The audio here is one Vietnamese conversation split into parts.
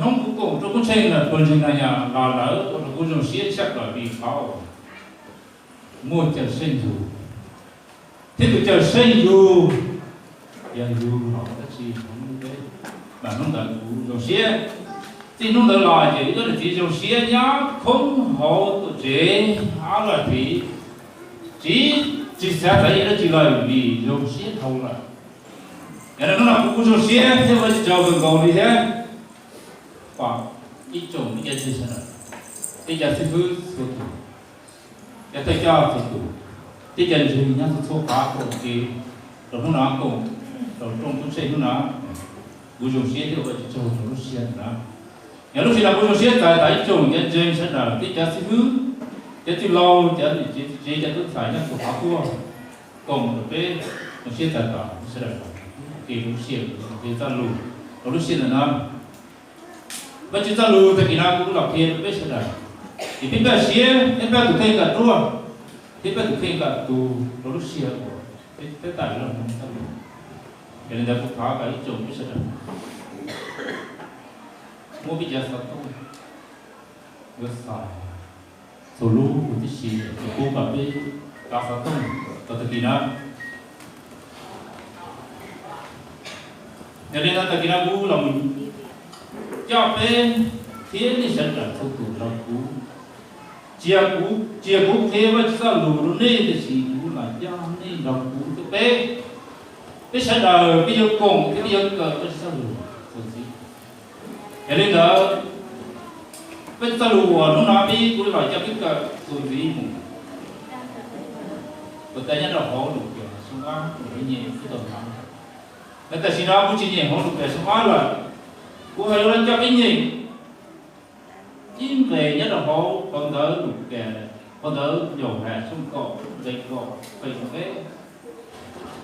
không cũng cũng tôi cũng xem là phần trình này là lỡ tôi cũng dùng xía chắc là vì pháo mua chờ sinh dù thế thì chờ sinh dù giờ dù họ có gì không biết mà nó đợi dùng xía thì nó đợi lại thì đó là chỉ dùng xía nhá không họ tổ chế áo là chỉ sẽ thấy nó chỉ là vì dùng xía thôi là cái đó nó cũng dùng xía thế mà chờ gần cầu đi thế khoảng ít chồng ít dân sinh rồi bây giờ sinh hư số tuổi để tôi cho số tuổi bây giờ sinh nhá số khá của cái rồi nó nói cùng rồi trong cũng xây nó nói bùi dùng xía thì gọi là chồng nó xía nữa nhà lúc khi làm bùi dùng xía tại chồng dân sinh sẽ là bây giờ sinh hư để tôi lâu để chỉ cho tôi phải nhá số khá của cùng rồi cái nó xía tại đó sẽ là cái lúc xía cái ta lù rồi lúc xía là nó và chúng ta lưu thì nào cũng đọc thiên biết sẽ là thì biết là xía biết là tụi thêm cả tua biết là tụi thêm cả tụ nó lúc xía của cái tài là không sao cho nên là cũng phá cái chỗ biết sẽ là mua bây giờ sao không rất sai số lú của cái xí của cô bà biết cả sao không tại vì nào cho nên là tại vì nào cũng là mình cho bên thiên thì sẽ là thâu tụ lòng cú chia cú thế mà sao lù nó nên thì gì cũng là do nên lòng cú cái bé sẽ là bây giờ cùng cái bây giờ cờ cái sao lù rồi gì cho nên là bên sao lù nó nói đi cũng là cho cái cờ rồi gì một cái nhất là họ lù kìa xung quanh cái nhẹ cái tầm lắm người ta xin ra cũng chỉ nhẹ họ lù kìa xung quanh là của họ lên cho cái nhìn chính về nhất là họ còn đỡ lục kè còn đỡ dầu hà sông cỏ dây cỏ phải cái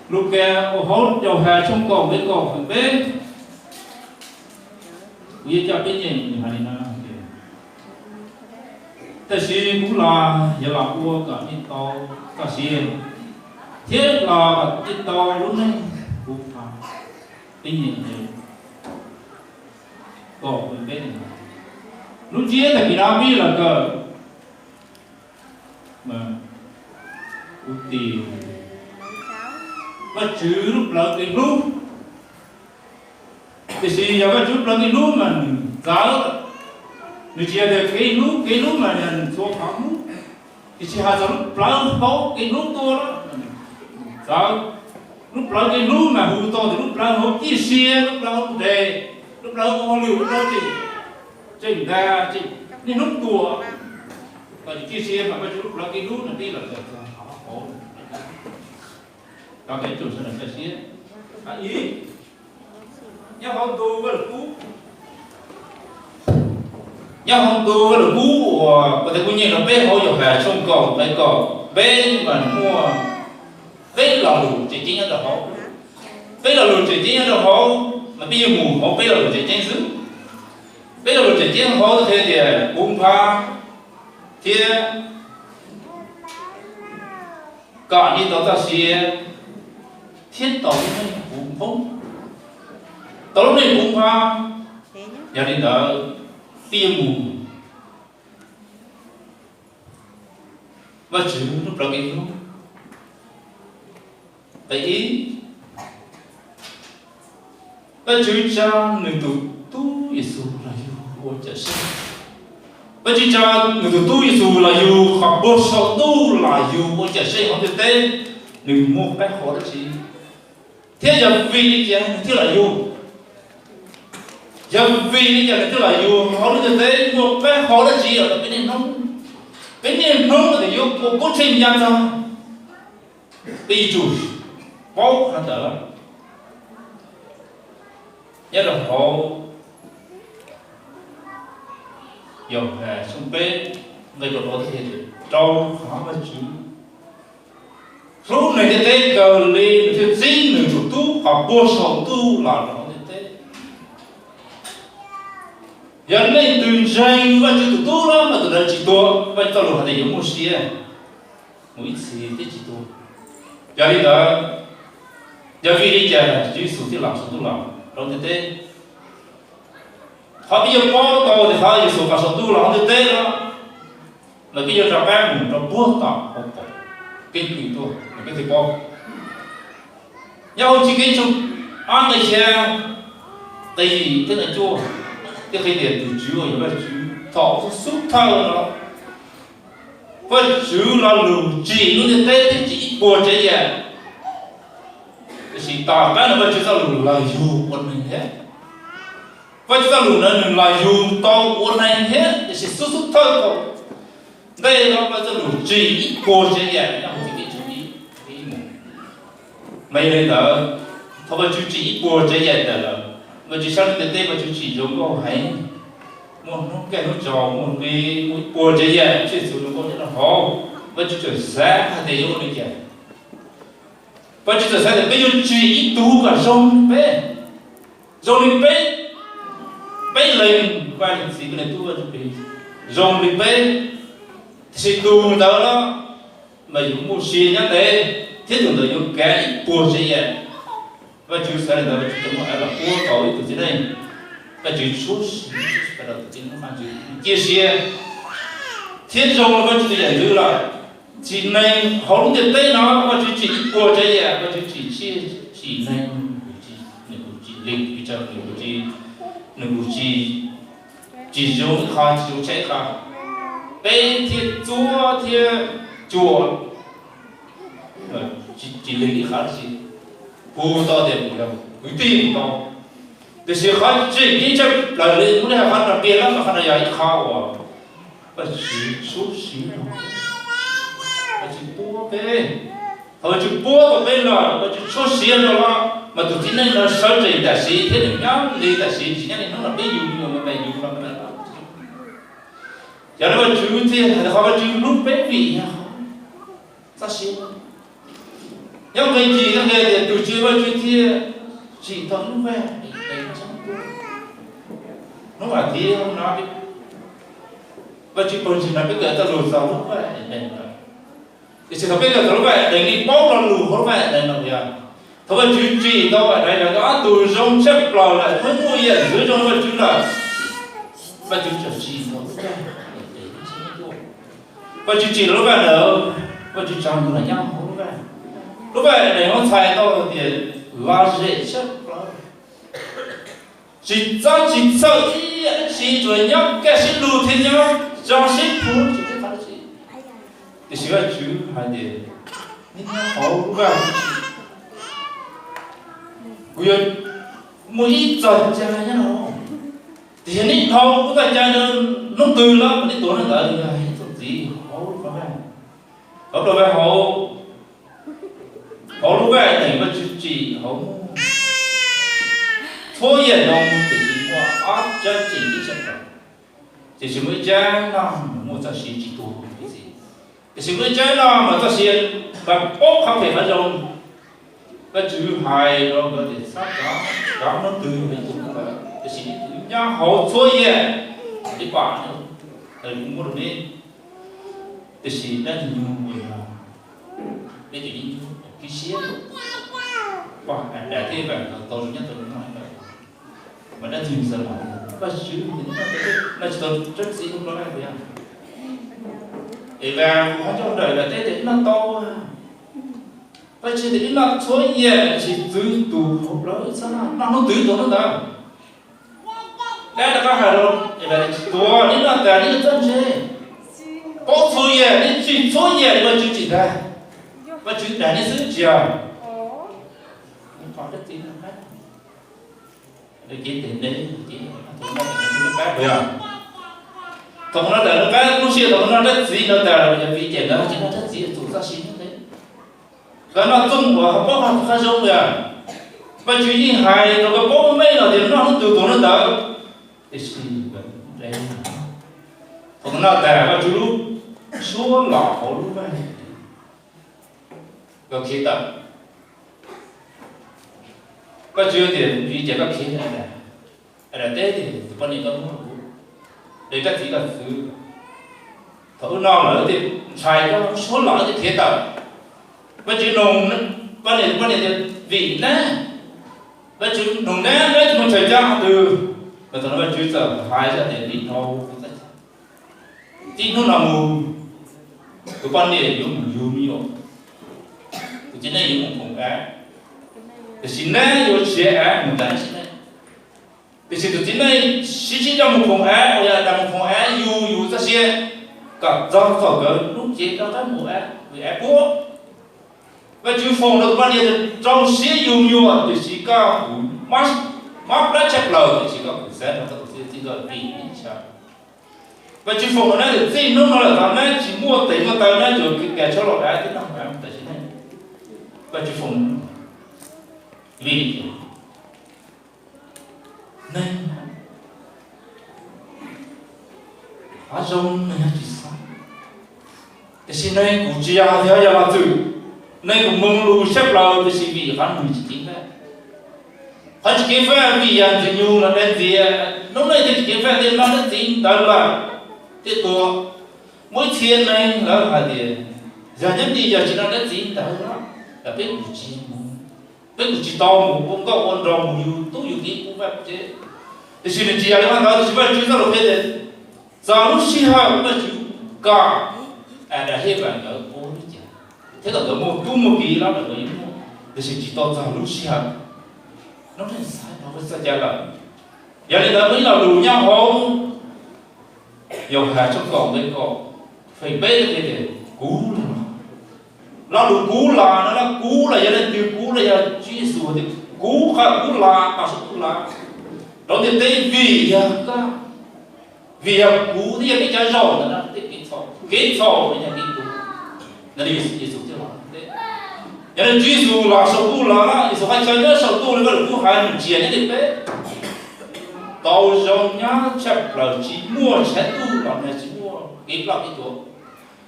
lục kè họ dầu hà sông cỏ với cỏ phần bé bây cho cái nhìn hay là ta sĩ cũng là giờ là cua cả những to cả sĩ thiết là những to lúc này cũng phải cái nhìn này có vấn đề này lúc chia là cái nào biết là cờ mà ưu tiên và chữ lúc là cái lúc thì gì giờ cái chút là cái lúc mà giáo lúc chia được cái lúc mà nhận số phẳng lúc thì chỉ hai lúc là lúc cái lúc to đó giáo lúc là cái lúc mà hú to thì lúc là hú chia xe lúc là hú đề lúc đó có liều lúc đó chỉnh ra chỉnh nên lúc tua và chia sẻ mà cái lúc đó cái lúc này đi là khó khổ đó cái chủ sẽ là cái xí ý nhau không tu với là cú nhau không tu với là cú và thầy cũng nhìn nó bé hôi dọc hà sông cầu bên cầu bên mà mua bên là lù chỉ chính là họ bên là lù chỉ chính là họ mà bây giờ mù họ bây giờ là chỉ chân xứ bây giờ là chỉ chân họ thế thì bung pha thiên cả như đó ta xìa thiên tổ này bung phong tổ này bung pha gia đình đó bây giờ mù và chữ lúc đó cái lúc tại ý và chữ cha người tu Giêsu là yêu ôi trời sinh và chữ cha người tu Giêsu là yêu học bố sau tu là yêu ôi trời sinh không thể tên đừng mua cái khó đó gì thế giờ vì cái thứ là yêu giờ vì cái thứ là yêu họ được thế mua cái khó đó gì ở bên nền nông thì yêu có trình nhận ra bây chủ có khả năng nhất là họ dòng hà sông bên về chỗ đó thì trâu khó mà chữ lúc này thì thế cờ lên thì dính người chủ tu hoặc bố sổ tu là nó thì thế dẫn lên từ danh và chủ tu đó mà từ đây chỉ tu và tao luôn là giống một xíu mỗi xíu thì chỉ tu giờ đi đó giờ vì đi chơi chỉ số thì làm số tu làm rồi thì thế họ bây giờ có tàu thì họ số cả số tu là họ tế đó là bây giờ ra bé mình ra búa tàu họ tàu kinh quỷ tu là cái gì có nhau chỉ cái chung ăn cái xe tại vì cái này chua cái khi để từ chữ ở những chữ thọ xúc thao nó và chữ là lù chỉ nó để tế thì chỉ bùa chế gì chỉ tao cái nó chỉ là lù là dù quân mình hết và chỉ là lù là dù tao quân này hết thì chỉ xúc thao đây nó là lù chỉ bùa chế gì nhau chỉ cái chữ ý mấy đây đó thôi mà chữ chỉ bùa chế gì là mà chỉ sang đến đây mà chữ chỉ giống có hay một nó cái nó trò một cái bùa chế gì chuyện sử dụng con rất là khó và chữ trở giá thì giống như vậy và chữ trở giá thì bây giờ chỉ tu cả rong bé lên và những gì cái này tu vào cái rong đi bé thì tu đó nó mà dùng một xí nhá đấy thiết tưởng tới dùng cái bùa chế gì và chữ sai là chữ chấm là bùa cõi từ dưới đây và chữ số và đầu tiên nó mang chữ chia sẻ thiết rong nó chữ giải dư lại chỉ này họ lúc tiền tây nó và chữ chỉ bùa chế gì và chữ chỉ chia chỉ này chỉ lịch chỉ cho nửa chỉ dùng khai chỉ dùng chạy khai đây thiết chúa thiết chùa chỉ lịch khai chỉ bùa to tiền được quý tiền to để sự khai chỉ cái chấp là lịch muốn là khai là tiền lắm mà khai là giải khai và chỉ số xí và chỉ bùa về họ chỉ bùa vào bên là và chỉ số xí rồi là mà tụi chị này nó sợ gì ta xí thế được nhá đi ta xí chỉ nhá nó là bây giờ mà bây giờ là mình giờ nó chữ thì họ chữ lúc bé vị ta xí nhưng cái gì nó nghe thì tụi chị chữ thì chỉ tao lúc bé nó mà thì không nói và chỉ còn chỉ là biết cái tao lùi sau lúc bé thì chỉ có biết cái lúc bé để đi bóc nó lùi lúc bé để làm gì thôi mà chữ chỉ đâu phải đây là nó từ trong xếp lò lại vẫn mua gì dưới trong vật chữ là và chữ chỉ nó và chữ chỉ lúc này nữa và chữ trong là nhau lúc này để nó xài đâu thì là dễ xếp lò chỉ cho chỉ sợ chỉ rồi nhau cái xếp lù thì nhau trong xếp lù chỉ cái phải gì thì chỉ là chữ hai để nhưng họ lúc này quyền mỗi giờ cha nhá nó thì hiện nay họ cũng tại cha nó từ lắm đến tuổi nó tới thì cái gì họ lúc đó họ lúc này để mà chỉ họ thôi hiện nó thì chỉ qua áp chân chỉ cái chân rồi thì chỉ mới cha nó một giờ chỉ tu cái gì thì chỉ mới cha nó mà ta xin và bốc không thể phải dùng cái chữ hài rồi có thể sát đó nó từ cái chữ đó cái gì nhá hậu thôi vậy đi qua nữa thì cũng muốn đi cái gì đó thì nhiều người là cái gì đi cái xía qua để thế vậy tôi nhất tôi nói vậy mà đã dừng giờ lại cái chữ nó chỉ tôi rất gì không nói vậy thì và họ trong đời là thế nó to và chỉ để nó số nhẹ chỉ tứ tụ hộp đó sao nó tứ tụ nó đâu đây là các hàng đâu để là tua những là cái những chân chế có số nhẹ những chỉ số nhẹ mà chỉ ra và chỉ để những sự chiều còn rất tin là khác để kiếm tiền đấy chỉ nó khác bây giờ còn nó để nó khác lúc xưa nó rất gì nó để vì tiền đó chỉ nó rất gì chủ gia xin thế cái nó tung của họ có khá giống rồi và chỉ như hài rồi có bố mấy là thì nó từ tụi nó đỡ thì xin vẫn đây còn nó để và chú lúc số lọ lúc vậy có khi tập có chưa tiền vì chỉ có khi này là tết thì con đi con để các chỉ là thứ thấu non nữa thì xài có số lọ thì thiệt tập và chữ nồng nó quan hệ vị nè và chữ nồng nè đấy một thời gian từ và tao nói chuyện giờ hai giờ để đi đâu tí nó là mù cái quan điểm dùng nhiều cái chuyện này dùng không á cái chuyện này dùng chia á một cái chuyện này cái chuyện này chỉ trong một không á hoặc là trong một không á dùng ra xe cả do thọ cái lúc chế trong các một á vì á bố và chú phòng nó quan điểm trong xe dùng nhiều thì chỉ có mắc đã chặt lời thì chỉ có cái xe nó chỉ có bị và chính phủ nó nói gì nó là tao nói chỉ mua tiền mà tao nói rồi cái cho lọt đá cái nó phải không tại sao này và chính phủ vì nên à trong này chỉ sao cái gì này cũng chỉ là theo là từ này cũng mong lưu xếp lâu cái gì vì hắn mình chỉ chính đấy hắn chỉ phải vì anh chỉ nhiều là đến gì lúc này thì chỉ phải đến nó đến gì đó là cáiตัวmỗi thiên này là phải gì giờ nhất đi giờ chỉ là đến gì đó là biết của chị to một cũng có ôn rồng nhiều tôi nhiều cái cũng vậy chứ thì xin chị là bạn nói thì phải chúng ta làm thế đấy giờ lúc xí hao cũng là chịu cả đã hết bạn ở cô chứ thế là ở một kỳ lắm là người mua thì xin chị to giờ lúc xí hao nó là sai nó phải sai giờ là giờ này ta mới là đủ nhau không nhiều hà trong cổng đấy có phải biết cái gì cú là đủ cú là nó là cú là giờ này từ cú là giờ chỉ số thì cú là cả số cú là đó thì tên vì cú thì cái trái rau nó là cái thọ với nhà cái cú là đi số chưa là giờ này chỉ số là số cú là số hai trái nữa số cú là cái cú hai mình chia như thế tàu dòng nhá chắc là chỉ mua trái tu là chỉ mua cái lọ cái chỗ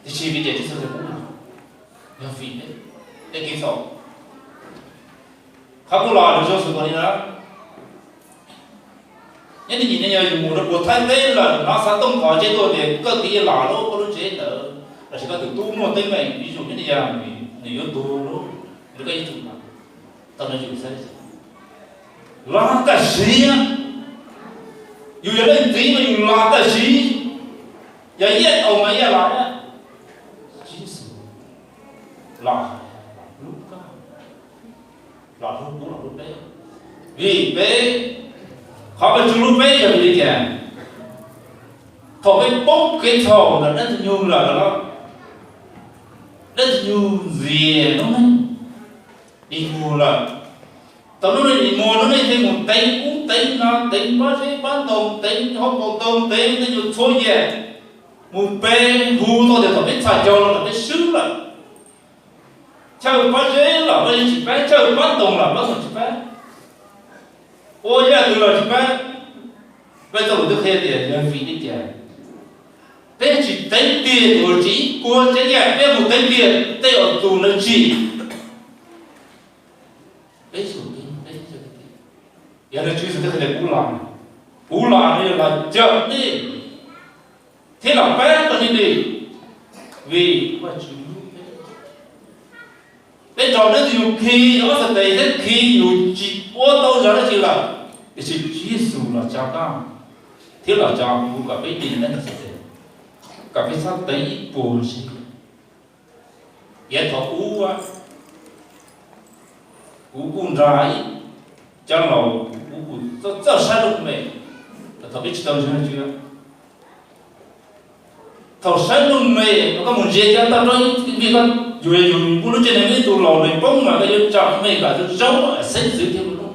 thì chỉ vì để cho sự cũng là vì đấy cái số khác cũng là được cho sự còn nữa những cái gì này giờ dùng một bộ thay thế là nó sẽ tông khỏi chế độ để cơ tí là nó có lúc chế nữa là chỉ có từ tu một tên mình ví dụ như này giờ mình yếu tu nó cái gì mà tao nói chuyện sai là cái gì dù là đến tí mà dù là cái gì giờ giết ông ấy là đó chỉ là lúc đó là lúc đấy vì bé họ phải chú lúc bé giờ đi kìa thọ cái bốc cái thọ là nó nhung là nó nhung gì nó mới đi mua là tao nói đi mua nó này thêm một tên cũng tên nó tên bác sĩ bán tôm tên không còn tôm tên nó nhiều thôi về một bên hú tôi để tao biết xài cho nó biết sướng là chơi bác sĩ là bác sĩ bán chơi bán tôm là bác sĩ bán ôi giờ từ là chỉ bán bây giờ tôi khen tiền nhân phí đi chả bé chỉ tính tiền của chỉ của cái nhà bé một tính tiền tên ở tù là chỉ bé số giờ này chú sẽ thấy cú làm này là chậm đi thế là bé còn đi vì mà chú bé trò nó nhiều khi nó sẽ thấy hết khi nhiều chỉ ô tô giờ nó chỉ là cái sự chỉ số là chào cao thế là chào cũng cả bé đi nên sẽ cả bé sát tới buồn gì vậy thọ cú á cú cuốn rải trong lòng rất sai lúc này thọ biết đâu chưa thọ sai lúc này nó có một gì cho ta nói vì con dù cũng nói chuyện này tụ lò này bông mà cái chọn này cả cái giống ở xây dựng thêm luôn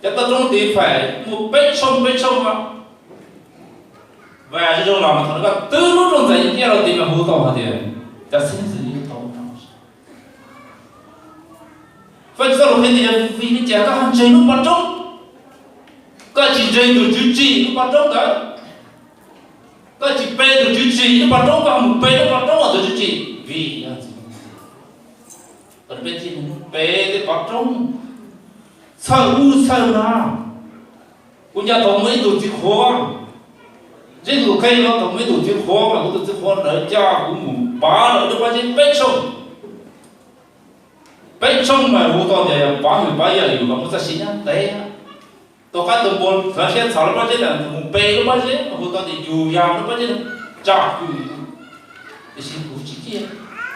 cho ta trong thì phải một bếp sông mà và cho lòng mà nó từ lúc trong giấy kia là tìm là hú tàu thì ta xây dựng tàu vậy sao lúc này vì cái trẻ các hành trình lúc bắt trống các chỉ dây từ chữ chỉ lúc bắt trống cả các chỉ bê từ chữ chỉ lúc bắt trống cả một bê lúc bắt trống ở từ chữ chỉ vì ở bên trên bê cái bắt trống sao nào cũng nhà tổng mấy tổ chức khó chứ tụi cây nó tổng mấy tổ chức khó mà tổ chức khó đợi cha cũng một bá nữa nó qua trên bếp sông mà hú to thì bá người bá giờอยู่กับมุสชินะเตะต tôi cắt tôm bồn phải xem sáu nó bao nhiêu là một bê nó bao nhiêu mà hồi tao thì dù giàu nó bao nhiêu chọc cứ thì xin cú chỉ kia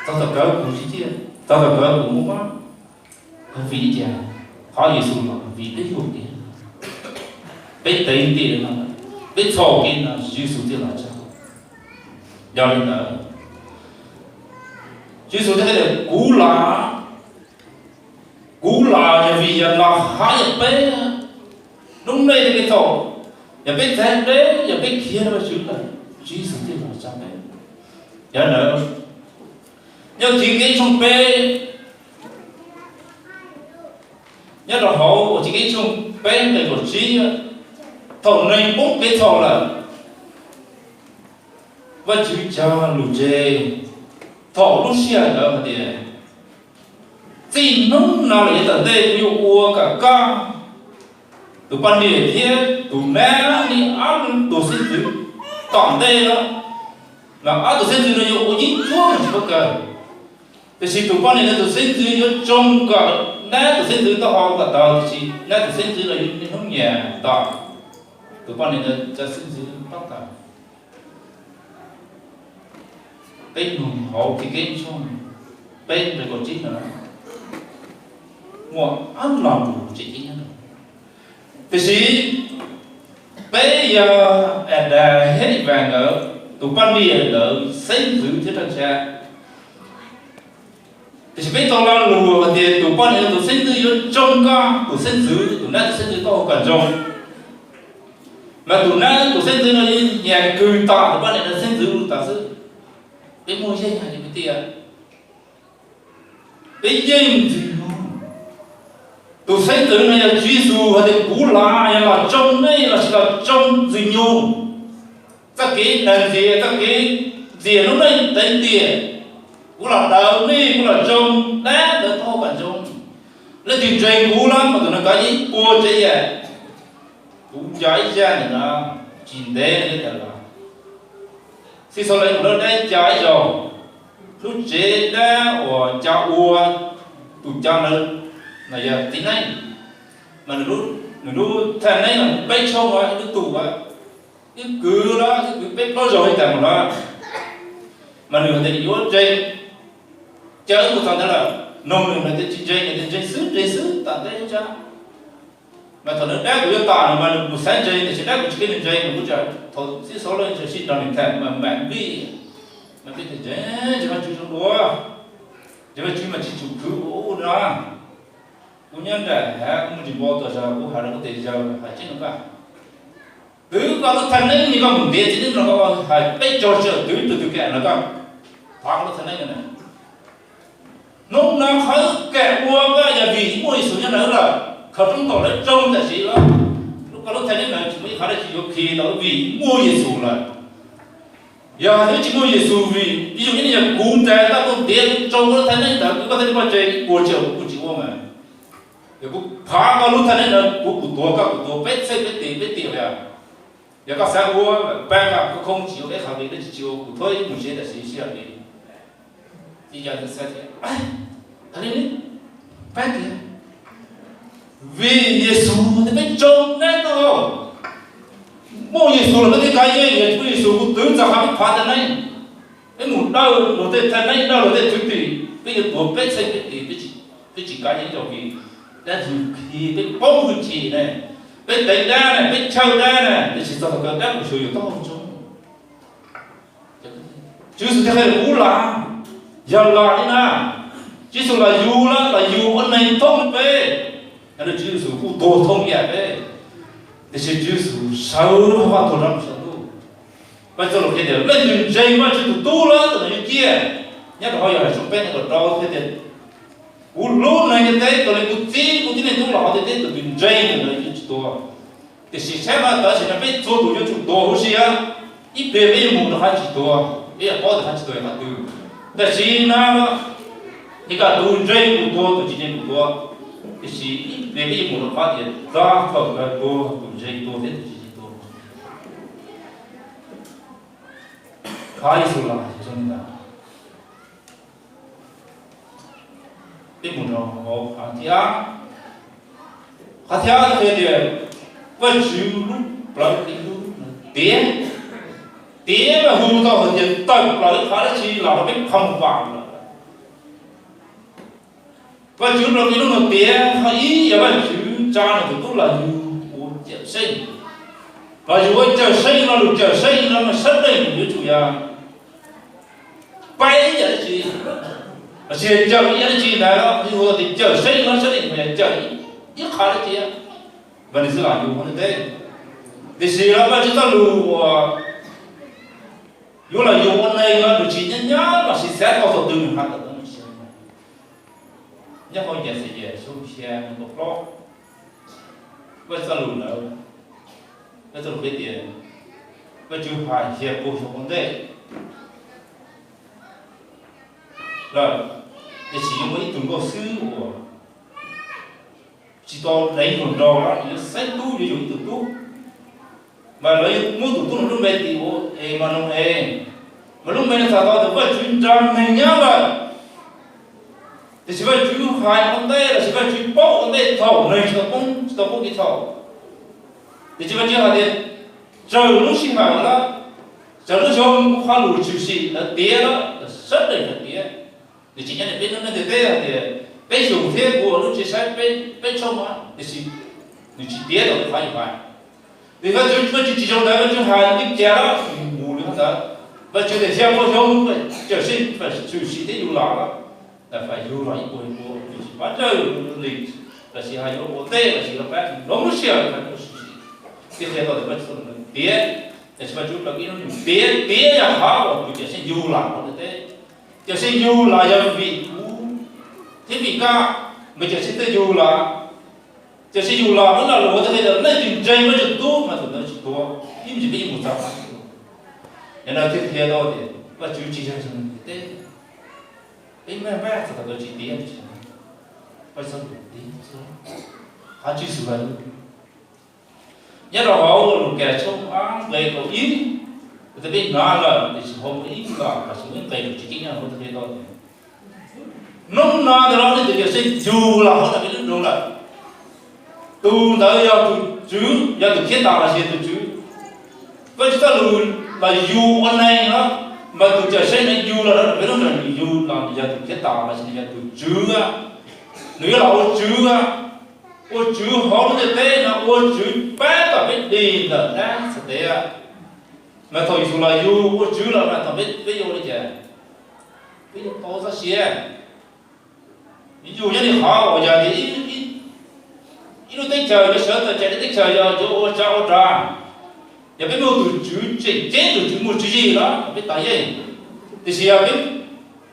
tao tập cỡ cú chỉ kia tao tập cỡ cú mua không vì gì khó gì xuống mà vì đấy hụt tiền biết tiền tiền là biết thầu tiền là chỉ số tiền là sao giờ nên là chỉ số tiền là cú là vì là hai bé lúc này thì cái thầu giờ biết thế đấy giờ biết kia nó chữ là chỉ số tiền là sao đấy giờ nữa nhưng chỉ cái trong bé nhất là họ chỉ cái trong bé này của trí thầu này bốn cái thầu là và chữ cha lù dê thầu lúc xưa đó mà thì gì nó nào là tận đây yêu ua cả ca từ ban đề thế từ mẹ đi ăn đồ sinh tử tận đây đó là ăn đồ sinh tử nó yêu ua dính chúa mà chỉ có cần thì chỉ từ ban đề đồ sinh tử nó trong cả nát đồ sinh tử tao học cả tao chỉ nát đồ sinh tử là những không nhà tao từ ban đề nóจะsinh tử tao cả cái nụ hậu thì cái trong bên rồi còn chính là mua ăn làm đủ chỉ chính nữa thì gì bây giờ đã hết vàng ở tụ ban đi ở sinh tử thế thật ra thì bây giờ là lùa thì tụ ban đi tụ sinh tử trong ca tụ sinh tử tụ nát sinh tử to cả trong mà tụ nát tụ sinh tử nó nhà cừ tả tụ ban đi là sinh tử tả sự cái môi dây này cái tiền cái dây gì tụ sinh tử này là Giêsu hay là cú là trong đây là chỉ là trong gì nhung các cái làm gì các cái gì lúc này tính tiền cũng là đầu đi cũng là trong đá được thô bản trong lấy tiền truyền cú lắm mà tụi nó cái gì cua chơi vậy cũng trái ra nữa chín đế đấy là khi sau này nó đã trái rồi lúc chế đá or cha ua tụi cha nó là giờ tí này mà nó thằng này là bay sâu quá nó tụ quá cái cứ đó cái biết nó rồi thằng đó mà nửa thì yếu dây chớ một thằng đó là nông nửa là cái dây sứ tạm đấy cha mà thằng nó đá của ta mà một sáng dây thì sẽ đá của cái dây mà cũng chờ thôi xí số lên sẽ xin đòn thằng mà bạn bi mà biết thì dễ chỉ mà chú trong đó chỉ mà chú mà chỉ chủ cứ bố đó cũng nhân là cũng chỉ bỏ tờ ra cũng hay là có thể ra hay chứ nó cả cứ có cái thằng ấy như con một đĩa chứ nó có hay bây giờ từ kẹt nó cả thoáng nó thằng ấy này lúc nó khởi kẹt mua cái giờ vì mua số nhân nữa là khởi trong tổ nó trông là gì đó lúc có lúc thằng ấy này chỉ mới khởi là chỉ có khi nó vì mua gì số là giờ nếu chỉ mua gì số vì ví dụ như là cúm té ta có tiền trông nó thằng ấy là cứ có thể bao chơi của chiều cũng chỉ mua mà cũng phá có lúc thằng ấy là cũng tổ bết xây bết tiền là giờ các xã mua ban là cũng không chịu cái khảo lý để chịu cũng thôi một chế là gì xí đi thì giờ thì sao thế thằng ấy đi ban kìa vì Giêsu thì biết trông nét đâu mua Giêsu là cái gì người Giêsu cũng tưởng rằng hắn phá thằng này cái một đâu một tên thằng này đâu là tên thực tỷ bây giờ tổ bết xây bết tiền biết chỉ cái những điều gì đã dù khi biết bóng hư chỉ này biết đánh đá này biết trao đá này thì chỉ cho cái đá của sự to hơn chúng chứ sự thế là cú là giờ là thế nào chứ sự là dù anh này thông về là chứ sự cú tổ thông nhẹ về thì chỉ chứ sự sâu nó hoa tổ lắm sâu bây giờ là cái điều lên đường dây mà chứ tu là từ này kia nhất là họ giờ chúng bên ở đâu thế thì cú lúa này như thế còn lại cú tí này tu là họ thế từ đường dây này là nhữngตัวthì chỉ xem mà đó chỉ là biết số tụi chúngตัวhồ sĩ á ít về bây giờ muốn nó hai chỉตัวbây giờ có được hai chỉตัวmà từแต่chỉ là thì cả đường dây củaตัวtụi chỉ củaตัวthì chỉ ít về bây giờ muốn nó phát hiện ra phần làตัวđường dâyตัวthế tụi chỉตัวkhai số là cho nên là cái mùi nó hạt thia thì và chữ lúc là cái tiếng tiếng là hưu tao hình như tập là khá là chi là nó biết không vào và chữ nó cái nó tiếng hay và chữ cha nó cũng là nhiều chữ sinh và dù với chữ sinh nó được chữ sinh nó mà xác định như chủ nhà bay vậy chứ và chữ chữ vậy chứ này đó thì vừa thì chữ sinh nó xác định về chữ ít khá là chi và nó sẽ là nhiều hơn thế thì gì đó mà chúng ta lù dù là dùng con này nó được chỉ nhớ mà chỉ xét vào từ mình học được nhớ con nhà sẽ về xuống xe một lọ với sao lù nữa với sao biết tiền với chú phải xe cô số con đấy rồi để chỉ mấy tuần có sư của chỉ to đánh một đòn đó nó sách tu để dùng từ tu mà lấy mua tủ tu nó luôn về thì ô mà nó mà lúc mình sao đó thì phải chuyên trang mình nhớ vậy thì chỉ phải chuyên khai con đây là chỉ phải chuyên bóc con đây thầu này cho cũng cái thầu thì chỉ phải chuyên là gì trời lúc sinh hoạt đó trời lúc trong khoa lùi chịu xì là tía đó rất là tía thì chỉ nhận được bên nó thì thế thì bên dùng thế của lúc chỉ sai bên trong á thì chỉ tía rồi phải như vậy thì các chú chỉ trong đấy chú hai những trẻ đó mù nữa đó và chú để xem có giống vậy trở sinh phải chú sĩ thế dù đó là phải dù là những buổi chỉ bắt đầu lịch là chỉ hai chỗ tê là chỉ là bé nó mới xỉa là nó tiếp theo đó thì bắt đầu tía để cho chú là cái nó tía là khó rồi chú sẽ dù là nó thế trở sinh dù là do vị thế vị ca mình trở sinh tới dù là chỉ sử dụng là vẫn là lúa thế này là chỉnh chơi với chỉnh tu mà tụi nó chỉ tu, nhưng chỉ biết một trăm mà nên là tiếp theo đó thì và chú chỉ cho chúng thế, cái mẹ thì tụi chỉ tiền chứ, phải sao được tiền chứ, hai chữ số vậy, nhớ rồi họ luôn kẻ trong áng về cầu ý, tụi biết nói là để chỉ hôm ý cả và chỉ muốn về được chỉ chính là hôm thế đó, nông na thì nó thì tụi sẽ dù là họ là cái lúc đó là tu tới do tu chứ do tu kiến tạo là gì tu chứ với chúng ta luôn là dù anh này đó mà tu trở sinh này dù là nó biết là dù là do tu kiến tạo là gì do tu chứ á nếu là ô chứ họ nó thế là ô chứ bé cả biết đi là đang thực tế à mà thôi dù là dù ô chứ là bạn biết ví dụ đấy chứ ví dụ tôi ra xe ví dụ như thì họ bây giờ thì nó tích trời cho sở tự chạy tích trời cho chỗ cháu ra và biết mua từ chữ chết từ chữ mua chữ gì đó biết tại gì thì gì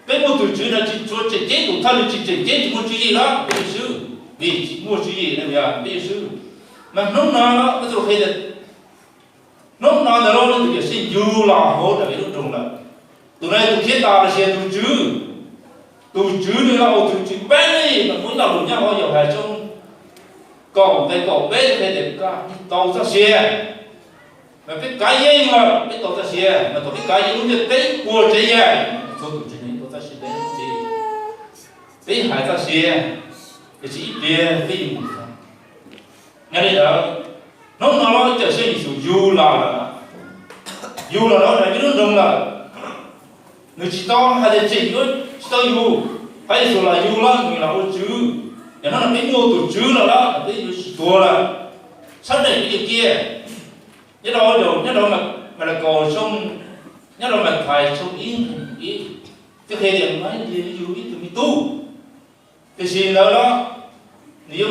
biết mua từ chữ là chỉ cho chết từ thân chỉ chết mua chữ gì đó biết sư vì mua chữ gì này giờ biết sư mà nó nó cái rồi hay là nó là nó từ cái sinh du là hốt là cái lúc trùng là từ này từ thiết tạo là gì từ chữ này là từ chữ bé này mà muốn làm được nhau bao giờ phải trong còn cái cậu bé thì để cả tàu ra xe mà cái gì mà biết tàu ra xe mà cái gì cũng được cái của chế dài số tụ chế này tàu ra xe đấy gì biết hải ra xe cái chỉ tiền cái gì cũng nghe đây đó nó trở thành sự du là nó là cái đúng là người chỉ to hay là chỉ có chỉ to du hay là du là người là ô chữ để nó là cái mô tổ chữ là đó là cái chùa là xác định cái điều kia nhất đó mà là cầu sông nhất đó mà phải sông ý cái hệ điểm nói gì ví dụ như tụi mình tu thì gì đó nếu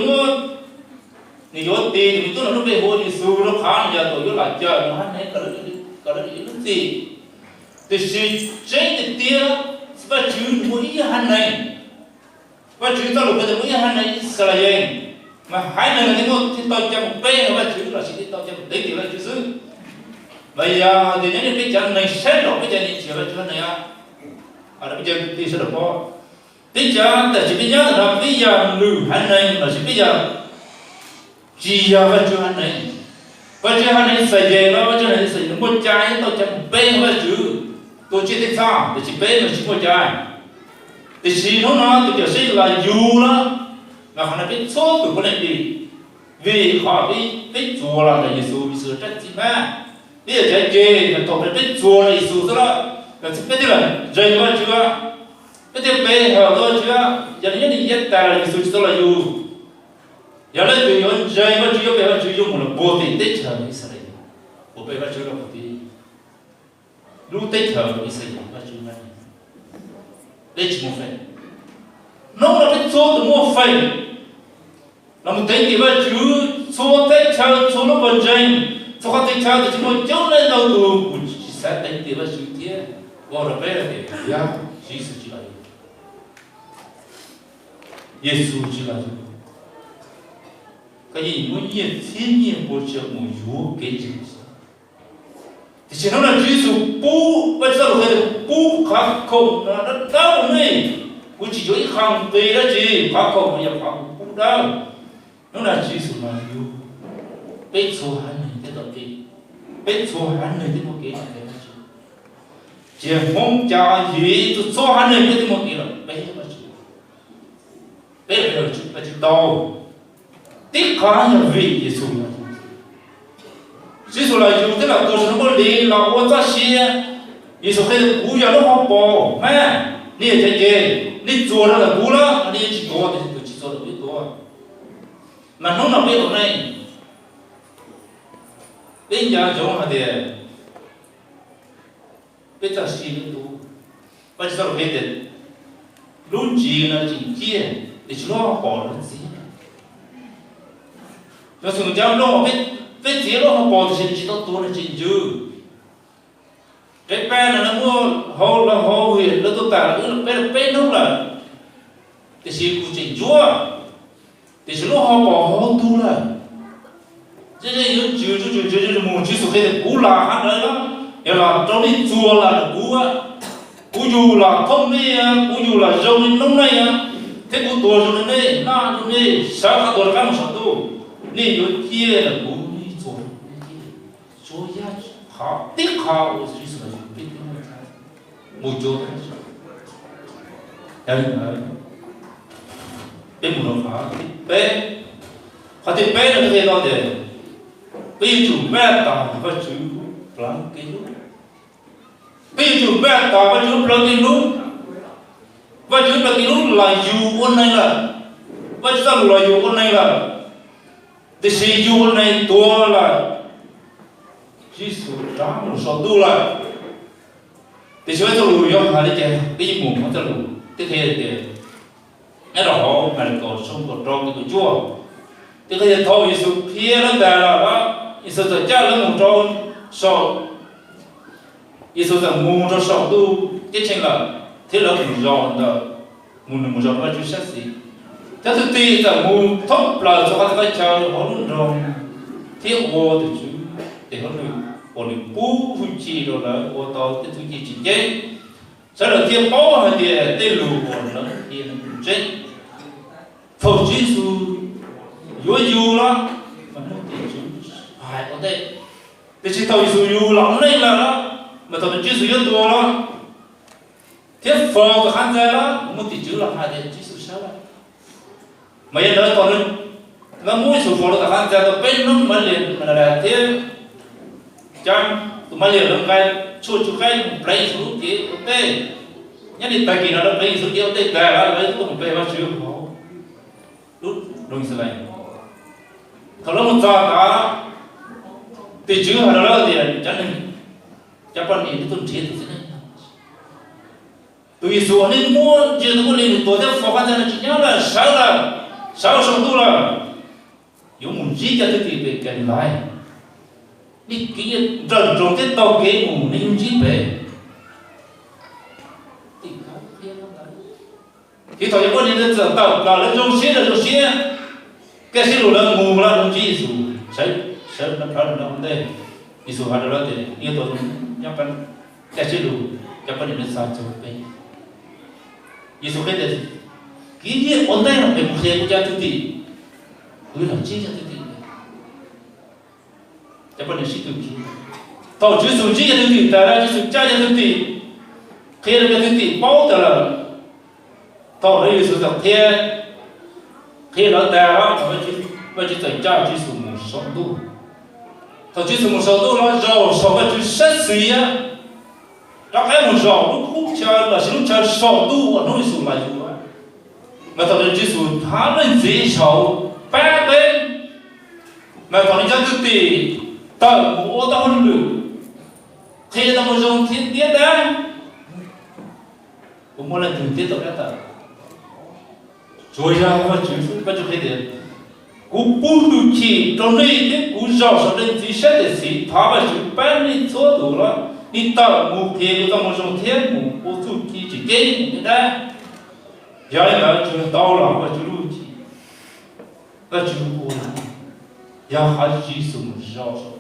tiền thì mình tu là nó bị hôi thì su nó khá giờ tôi lại chờ nó hết cả đó những gì thì gì trên thì tiền và chữ mũi hành này và chữ ta lục cái mũi hành này là gì mà hai này là cái ngôn thì tôi cho một bé và chữ là chỉ tôi cho một tí thì là chữ xứ bây giờ thì những cái chân này xét rồi cái chân này chỉ là chữ này à ở đây bây giờ thì sẽ được có bây giờ ta chỉ biết nhớ là bây giờ lử hành này là chỉ bây giờ chỉ giờ và chữ hành này và chữ hành này phải về nó chữ này phải một trái tôi cho một bé và chữ tôi chỉ thích sao để chỉ bé mà chỉ một trái thì chỉ nó kiểu là dù đó là họ biết số từ con này đi vì họ biết chùa là tại Giêsu bị sửa trách gì mà bây giờ trái kê là tổ biết chùa là Giêsu đó là biết là dây mà chưa biết bé hở thôi chưa giờ này đi nhất là Giêsu chỉ là yêu giờ này tụi nó dây mà chưa bé mà chưa dùng một là vô tình tết chờ như thế này bộ bé mà chưa là một tí lúc tết chờ như thế này mà chưa này đây chỉ một phần nó là biết số từ một phần là một tính thì vẫn chứ số tết chờ số nó còn dây số các tết chờ thì chúng tôi chống lên đầu tù chỉ sẽ tính thì vẫn chứ thế vào là bé là để ya Jesus chỉ là Giêsu chỉ là cái gì muốn nhiên thiên nhiên bố trợ một yếu cái gì thì chỉ nói là Giêsu bố bây giờ là cái bố khắc không nó đau này cũng chỉ nói khang về đó gì khắc không bây giờ khang bố đau nó là Giêsu là yếu biết số hắn này thế đó gì biết số hắn này thế một cái này chỉ mong cha gì tôi số hắn này thế một cái là biết mà chịu biết là chịu là chịu đau tiếc khá là vì Giêsu là Giêsu là dùng thế là tôi sẽ có lý là tôi ta xia Giêsu cái cú giờ nó không bỏ mà nè thế kì nè chùa đó là cú đó nè chỉ có thì tôi chỉ cho được biết thôi mà nó là biết hôm nay bây giờ giống hả thì bây giờ xia nó tu bây giờ biết được luôn chỉ là chỉ kia để chúng nó bỏ nó gì cho chúng cháu nó biết gì nó không bỏ thì chỉ có tu là chỉ dư cái bé là nó mua hồ huyền nó tôi tả là bé nó là thì chỉ cụ chỉ chúa thì chúng nó họ bỏ họ tu là thế nên những chữ một chữ số cái cú là hắn đấy đó là trong đi chùa là cú dù là không đi cú dù là dâu đi nông này thế cú tuổi rồi này na rồi này sao các tuổi các một số tu nên những kia là cú đi chùa ya họ tiếc họ của Chúa Giêsu là biết một chỗ đấy biết một đồng họ bé họ thì bé là cái đó để bây chủ bé tao và chú lắng cái lúc bây chủ bé tao và chú lắng cái lúc và chú lắng cái lúc là dù con này là và chú ta là dù con này là thì si dù con này tua là Giêsu đã một số tu là thì chúng ta lùi vô hà đấy chứ cái gì muốn ta lùi tiếp theo thì cái đó mà còn sống còn trong cái chúa thì cái thôi Giêsu kia nó đã là đó Giêsu sẽ trả lại một trong số Giêsu sẽ mua cho số tu cái chuyện là thế là một dọn đó một dọn mà Chúa sẽ gì thế thực tế là mua thấp là cho các cái chờ họ luôn rồi thiếu vô thì Chúa để họ được còn được bố huy chi rồi là ô tô cái thứ gì chỉ chết sau đó tiêm bó hay thì tên lù còn nó thì nó cũng chết phật Giêsu dù lắm mà nó thì Chúa phải có thế thì chỉ thầu Giêsu dù lắm này là đó mà thầu Giêsu yêu tôi đó thiết phật của khán giả đó một tỷ chữ là hai thì Giêsu sao đó mà hiện nay còn nó muốn số phật của khán giả đó bên nó mà liền mà là thế chẳng tụi mình liền làm cái chua cái lấy số kia ok nhất định tại kỳ nó lấy số kia ok đại là lấy tụi mình về mà chịu khó đúng đúng như vậy thằng nó một giờ cả thì chữ hà đó thì chẳng nên chắc bạn nhìn tụi chết thì thế này tụi số nên mua chưa tụi lên tụi thế phò khán giả chỉ nhớ là sáu sống tu là dùng một gì cho thì về cái này đi kia rần rộn cái tàu kế ngủ nên chỉ về thì thôi có đi đến tàu là lên trong xe cái xe là ngủ là đồng chí số sẽ nó phải là vấn đề đi số hai đó thì yêu tôi nhắc bạn cái xe lù các bạn nên sao cho cái đi số cái đấy cái gì ổn định là phải một xe của cha tự ti cứ làm chi cho tự ti các bạn nên suy tư thầu chữ số chi cho tự ti ta ra chữ số cha cho tự ti khi là tự ti bao giờ là thầu đấy số tập thế khi nó ta đó mà chữ và chỉ tới cha chỉ số một số tu thầu chỉ số một số tu nó giàu số và chỉ xét xí á đó cái một giàu lúc khúc chơi là chỉ lúc chơi số tu và nuôi số lại rồi mà thầu chỉ số tháo lên gì số ba bên mà thầu đi chơi tự tỷ tờ bộ tao hơn được khi tao muốn dùng thiên tiết đấy cũng muốn là thường tiết tao đã tờ rồi ra và chỉ số bắt chước cái cú bù đủ chi trong này cái cú giàu sau đây chỉ sẽ để gì tháo vào chữ bán đi số đủ rồi đi tàu mù kia tao muốn dùng thiên mù bù đủ chi chỉ cái như thế giờ là chữ tàu là và chữ đủ chi và chữ bù là giờ hai chữ số một giàu sau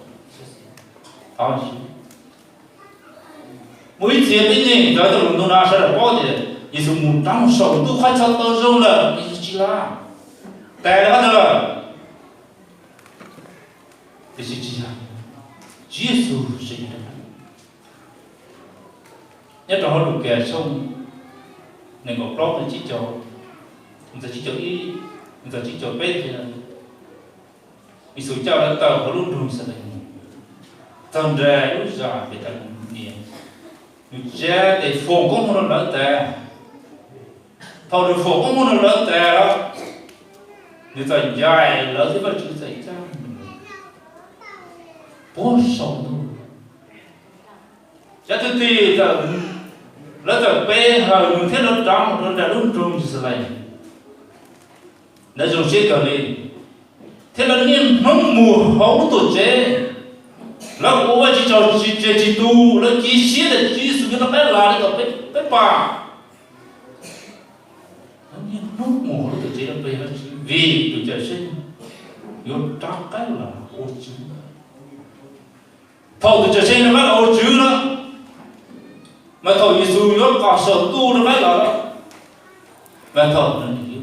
tháo chi mỗi chuyện cái gì giờ tao luôn nói sẽ là bao nhiêu ý số một trăm sáu tu khai cho tao dùng là ý chỉ là tại đó là这是这样，耶稣是一个人。nhất là họ lục kẻ sông này có blog thì chỉ cho người ta chỉ cho ý người ta chỉ cho bé thì là vì số cháu đã tàu họ luôn luôn sẽ là tàu ra lúc già phải tàu nhiều người cha để phổ công nó lớn tệ thầu được phổ công nó lớn tệ đó người ta dài lớn thì vẫn chưa xảy ra bố sống thôi chắc thứ thì là giờ bé hờ mình thấy nó trong nó đã đúng trung như thế này đã dùng xe cờ đi thế là nhiên không mùa hậu tổ chế là cô chỉ cho chỉ tu là chỉ xí để chỉ sự nó bé là nó bé bà nhiên không mùa hậu tổ chế nó bé là vì tổ chế sinh vô trao cái là ô chữ thầu tổ chế sinh nó bé là ô chữ đó mà thầu Giêsu nó còn sở tu nó bé là và thầu nó hiểu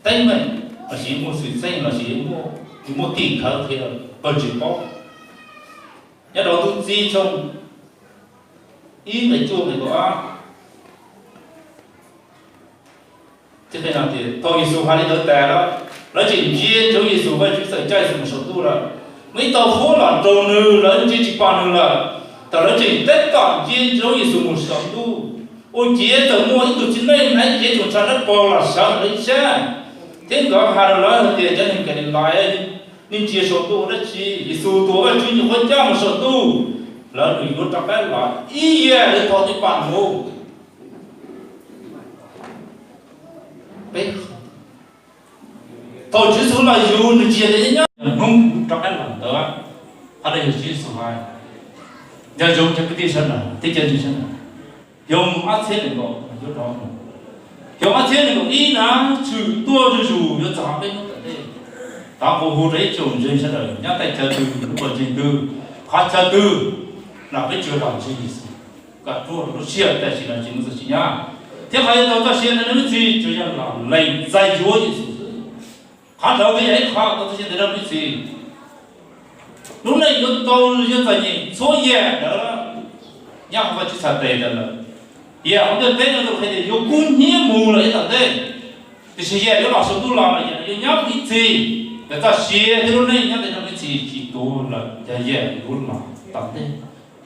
tay mình là chỉ một sự xây là chỉ một tiền thở thì là bận chỉ có nhất đó tôi di trong ý về chuông này có thế này là thì tôi Giêsu hay đi tới tè đó nó chỉ riêng cho Giêsu với chúng sẽ chơi một số tu là mấy tàu phố là trâu nữ lớn chỉ còn nữa là tàu nó chỉ tất cả riêng cho Giêsu một số tu ôi chia tàu mua những tụ chính này này chia chúng ta rất bò là sợ đấy chứ thế có hai lời thì cho nên cái này nên chia số tu đó chỉ số tu và chuyên hỗ trợ một số tu là người có tập cái là ý nghĩa để có cái bản mô bé thôi chứ số là dù nó chia đấy nhá không tập cái làm đó ở đây chỉ số hai giờ dùng cho cái tiêu chuẩn là tiêu chuẩn là dùng áp thế này có chỗ đó dùng áp thế này có ý là chữ tua cho dù nó giảm bên nó đây ta có hồ đấy trồng trên sẽ đời nhắc tay chờ từ của trình từ khát chờ từ là cái chưa làm gì cả tua nó xịt tại chỉ là chỉ một sự nhá thế hay đâu ta xịt nó gì cho rằng là lệnh dạy chúa gì khát đâu cái ấy khát đâu ta xịt cái gì lúc này nó tôi như vậy nhỉ số nhẹ đó nhá không phải chỉ sợ tệ đó là yeah ông tên nó được hay dùng cún nhía mù lại tận đây thì sẽ nhẹ nếu bảo số tu làm là nhẹ nhóc ít gì người ta xia thế lúc này nhắc đến cái gì chỉ tu là nhẹ luôn mà tận đây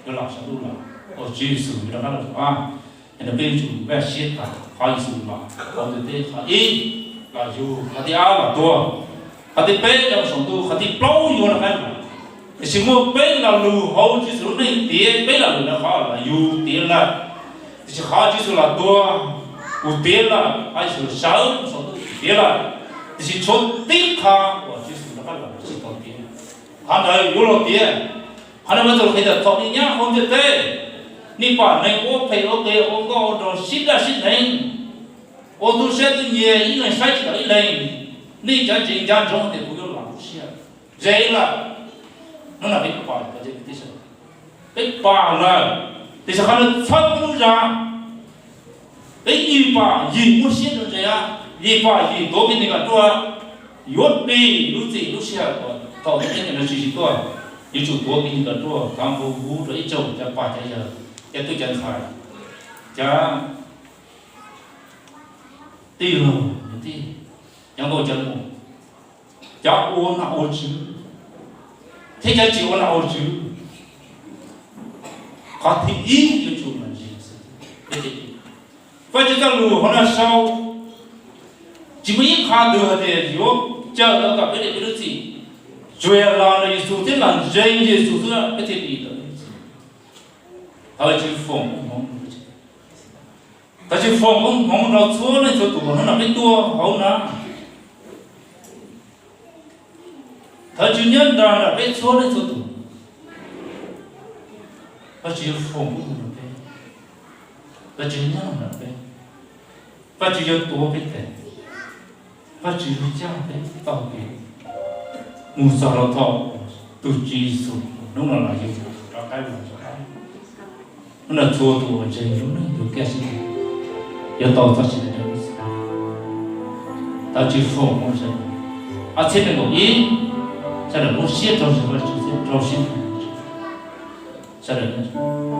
nó làm số tu là ở chỉ sử dụng đó là nên bên chủ về xia cả hai sử mà còn từ đây ý là dù hati áo là tua hati pe trong số tu hati plau vô là cái thì chỉ mua pe là lù hậu chỉ sử dụng này tiền pe là lù nó khó là dù tiền là chỉ khó chỉ số là tua u tiền là hai số sáu số tiền là chỉ chốt tích ha và chỉ số nó là chỉ tốn tiền hắn đây vô lỗ tiền hắn bây giờ khi được thọ đi nhá không được thế ni quả này ô phải ok ô có đồ xít ra xít này ô tu sẽ tu nhiều ý này sai chỉ là ý này ni chẳng chỉ chẳng trong thì cũng làm xí dễ là nó là biết quả cái gì thế sao biết quả là thì sao hắn phát nó ra cái gì quả gì muốn xít được ra gì quả gì tối bên này cả tua yết đi lúc gì lúc xưa tàu cái này là chỉ tua như chủ tối bên này cả tua cam vô vũ rồi trồng cho quả cho giờ cho tôi chân phải cho tiêu rồi những tí những cô chân 叫我那我知，他叫叫我那我知，他提议就做那件事，对对。反正在路上那烧，只不一看到的有，叫那个别的别的事，最难的一数天难人的数那别的别的，他就疯。但是放我เรา错เลยตัวตัวนั้นเป็นตัวเขานะถ้าจุดนี้ดาราเป็น错เลยตัวตัว他只有放我们呗他จุดนี้นะ呗他只有ตัวไปแต่他只有จ้าไปต่อไปมุสาเราทอตุจีสุนู่นอะไรอยู่เราใกล้หมดนั่นแหละตัวตัวใจรู้นะอยู่แก่สิ่ง要到他现在这样子，他就说我说，前面个音，在那我写着什么就是着心，在那个。